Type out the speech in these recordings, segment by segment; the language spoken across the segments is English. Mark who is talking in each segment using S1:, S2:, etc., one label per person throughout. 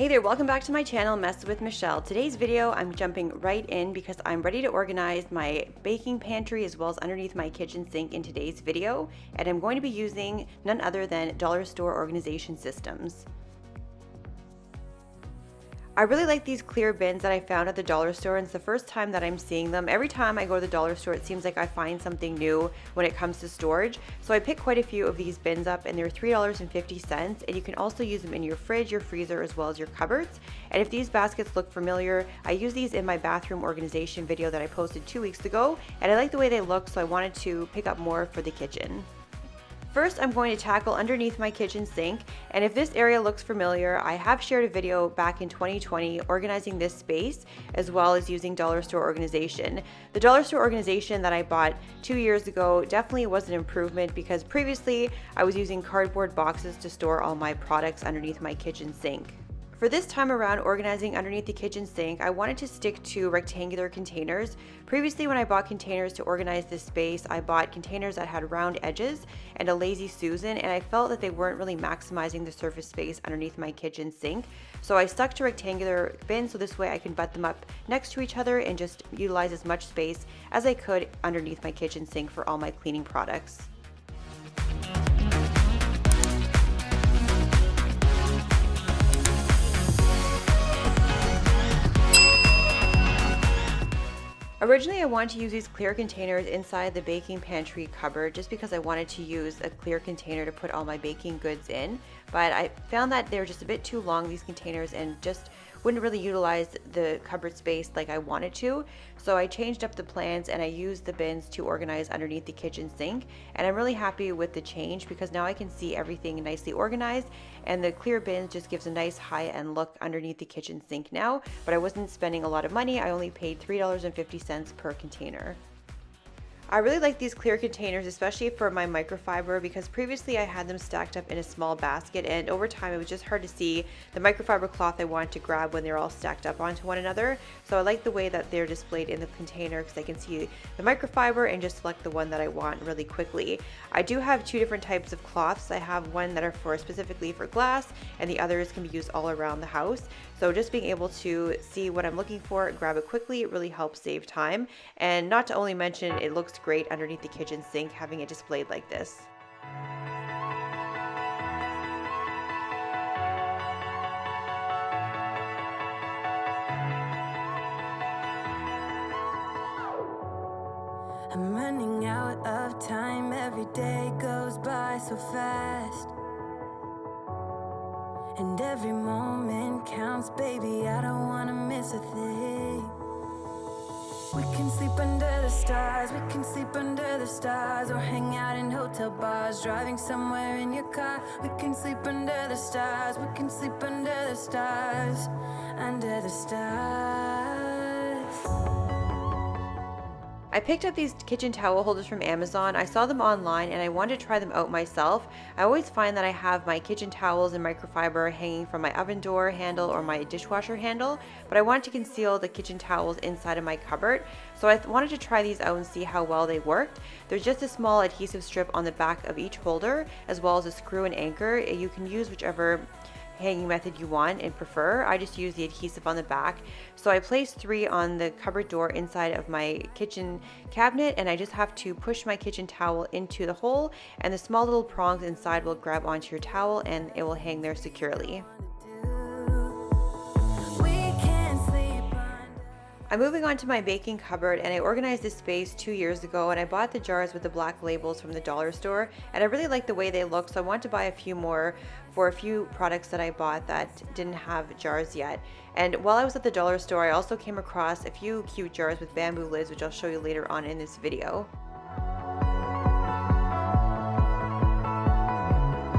S1: Hey there, welcome back to my channel, Mess with Michelle. Today's video, I'm jumping right in because I'm ready to organize my baking pantry as well as underneath my kitchen sink in today's video, and I'm going to be using none other than dollar store organization systems. I really like these clear bins that I found at the dollar store, and it's the first time that I'm seeing them. Every time I go to the dollar store, it seems like I find something new when it comes to storage. So I picked quite a few of these bins up, and they're $3.50, and you can also use them in your fridge, your freezer, as well as your cupboards. And if these baskets look familiar, I use these in my bathroom organization video that I posted 2 weeks ago, and I like the way they look, so I wanted to pick up more for the kitchen. First, I'm going to tackle underneath my kitchen sink, and if this area looks familiar, I have shared a video back in 2020 organizing this space as well as using dollar store organization. The dollar store organization that I bought 2 years ago definitely was an improvement because previously I was using cardboard boxes to store all my products underneath my kitchen sink. For this time around organizing underneath the kitchen sink, I wanted to stick to rectangular containers. Previously, when I bought containers to organize this space, I bought containers that had round edges and a lazy Susan, and I felt that they weren't really maximizing the surface space underneath my kitchen sink. So I stuck to rectangular bins so this way I can butt them up next to each other and just utilize as much space as I could underneath my kitchen sink for all my cleaning products. Originally, I wanted to use these clear containers inside the baking pantry cupboard just because I wanted to use a clear container to put all my baking goods in, but I found that they're just a bit too long, these containers, and just wouldn't really utilize the cupboard space like I wanted to. So I changed up the plans and I used the bins to organize underneath the kitchen sink, and I'm really happy with the change because now I can see everything nicely organized, and the clear bins just gives a nice high-end look underneath the kitchen sink now, but I wasn't spending a lot of money. I only paid $3.50 per container. I really like these clear containers, especially for my microfiber, because previously I had them stacked up in a small basket, and over time it was just hard to see the microfiber cloth I wanted to grab when they're all stacked up onto one another. So I like the way that they're displayed in the container because I can see the microfiber and just select the one that I want really quickly. I do have two different types of cloths. I have one that are specifically for glass, and the others can be used all around the house. So just being able to see what I'm looking for, grab it quickly, it really helps save time. And not to only mention, it looks great underneath the kitchen sink having it displayed like this.
S2: I'm running out of time, every day goes by so fast, and every moment counts, baby, I don't wanna miss a thing. We can sleep under the stars, we can sleep under the stars, or hang out in hotel bars, driving somewhere in your car. We can sleep under the stars, we can sleep under the stars, under the stars.
S1: I picked up these kitchen towel holders from Amazon. I saw them online and I wanted to try them out myself. I always find that I have my kitchen towels and microfiber hanging from my oven door handle or my dishwasher handle, but I wanted to conceal the kitchen towels inside of my cupboard. So I wanted to try these out and see how well they worked. There's just a small adhesive strip on the back of each holder, as well as a screw and anchor. You can use whichever hanging method you want and prefer. I just use the adhesive on the back. So I placed 3 on the cupboard door inside of my kitchen cabinet, and I just have to push my kitchen towel into the hole, and the small little prongs inside will grab onto your towel and it will hang there securely. I'm moving on to my baking cupboard, and I organized this space 2 years ago, and I bought the jars with the black labels from the dollar store, and I really like the way they look, so I want to buy a few more for a few products that I bought that didn't have jars yet. And while I was at the dollar store, I also came across a few cute jars with bamboo lids, which I'll show you later on in this video.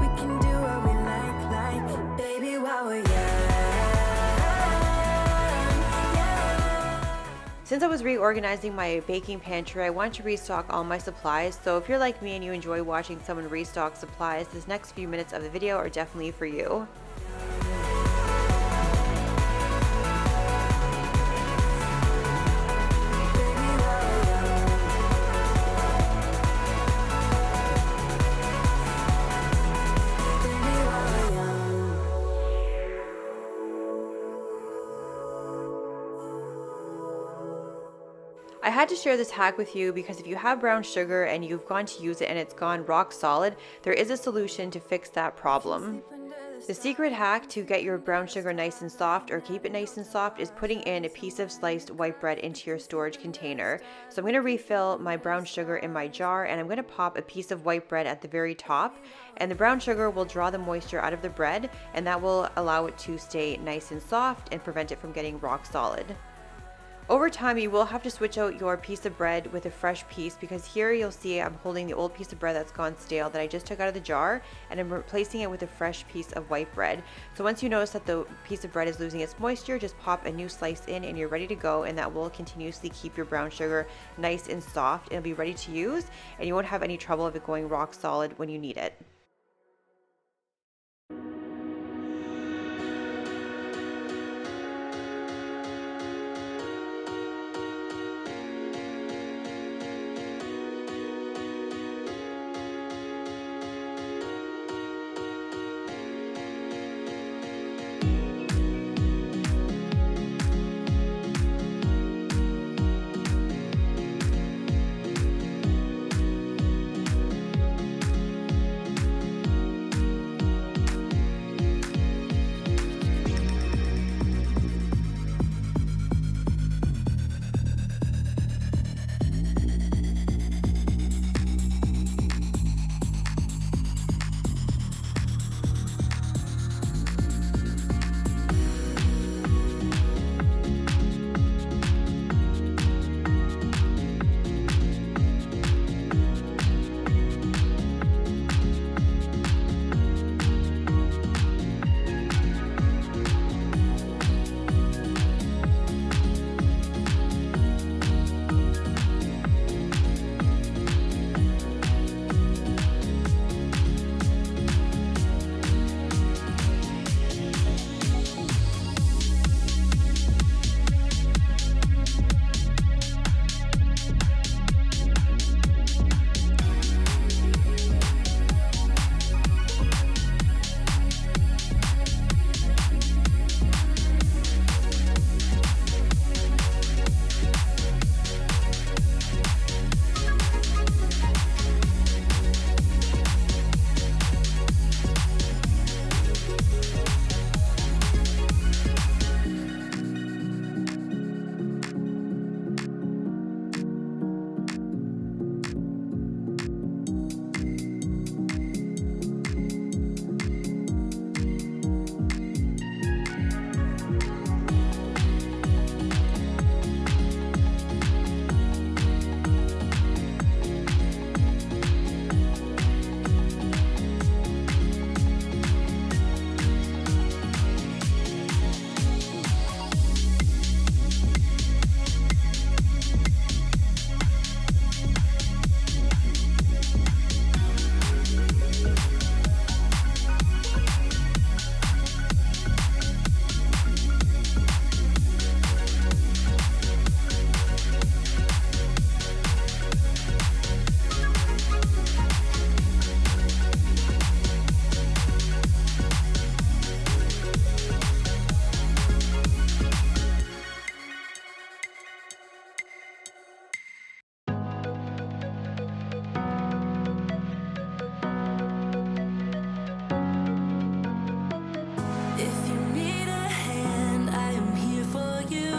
S2: We can do what we like, baby, while we're young.
S1: Since I was reorganizing my baking pantry, I want to restock all my supplies, so if you're like me and you enjoy watching someone restock supplies, this next few minutes of the video are definitely for you. I had to share this hack with you because if you have brown sugar and you've gone to use it and it's gone rock solid, there is a solution to fix that problem.
S2: Sleep under the
S1: The
S2: stars.
S1: secret hack to get your brown sugar nice and soft or keep it nice and soft is putting in a piece of sliced white bread into your storage container. So I'm going to refill my brown sugar in my jar and I'm going to pop a piece of white bread at the very top, and the brown sugar will draw the moisture out of the bread and that will allow it to stay nice and soft and prevent it from getting rock solid. Over time, you will have to switch out your piece of bread with a fresh piece, because here you'll see I'm holding the old piece of bread that's gone stale that I just took out of the jar, and I'm replacing it with a fresh piece of white bread. So once you notice that the piece of bread is losing its moisture, just pop a new slice in and you're ready to go, and that will continuously keep your brown sugar nice and soft and it'll be ready to use, and you won't have any trouble of it going rock solid when you need it.
S2: If you need a hand, I am here for you.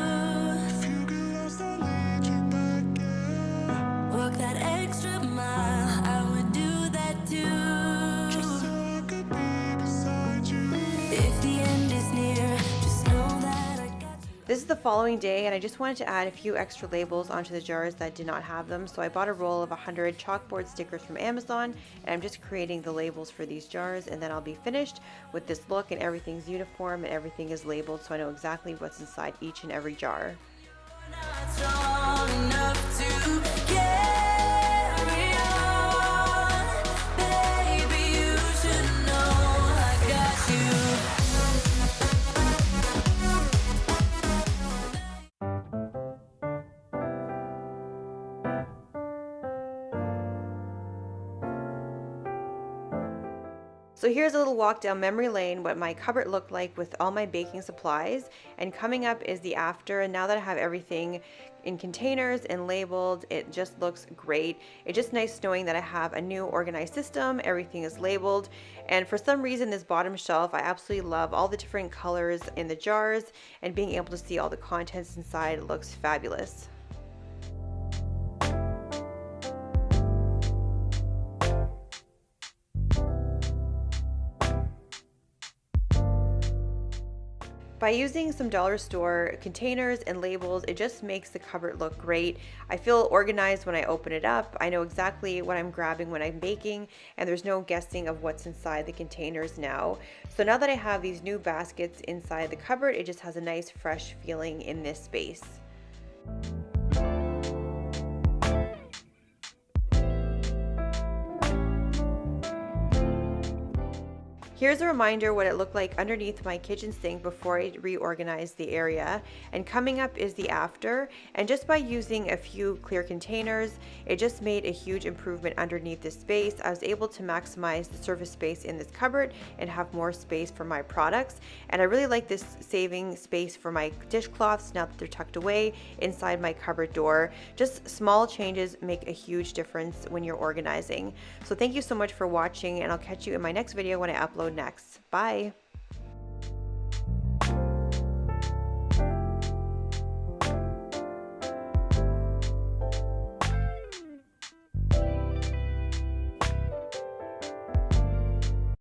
S3: If you get lost, I'll lead you back, yeah.
S2: Walk that extra mile, I would do that too.
S3: Just so I could be beside you.
S2: If the end is near, just know that I got you.
S1: This is the following day, and I just wanted to add a few extra labels onto the jars that did not have them. So I bought a roll of 100 chalkboard stickers from Amazon, and I'm just creating the labels for these jars, and then I'll be finished with this look and everything's uniform and everything is labeled, so I know exactly what's inside each and every jar.
S2: Not strong enough to carry on. Baby, you should know I got you.
S1: So here's a little walk down memory lane, what my cupboard looked like with all my baking supplies. And coming up is the after. And now that I have everything in containers and labeled, it just looks great. It's just nice knowing that I have a new organized system. Everything is labeled. And for some reason, this bottom shelf, I absolutely love all the different colors in the jars, and being able to see all the contents inside looks fabulous. By using some dollar store containers and labels, it just makes the cupboard look great. I feel organized when I open it up. I know exactly what I'm grabbing when I'm baking, and there's no guessing of what's inside the containers now. So now that I have these new baskets inside the cupboard, it just has a nice fresh feeling in this space. Here's a reminder what it looked like underneath my kitchen sink before I reorganized the area. And coming up is the after. And just by using a few clear containers, it just made a huge improvement underneath this space. I was able to maximize the surface space in this cupboard and have more space for my products. And I really like this saving space for my dishcloths now that they're tucked away inside my cupboard door. Just small changes make a huge difference when you're organizing. So thank you so much for watching, and I'll catch you in my next video when I upload next. Bye.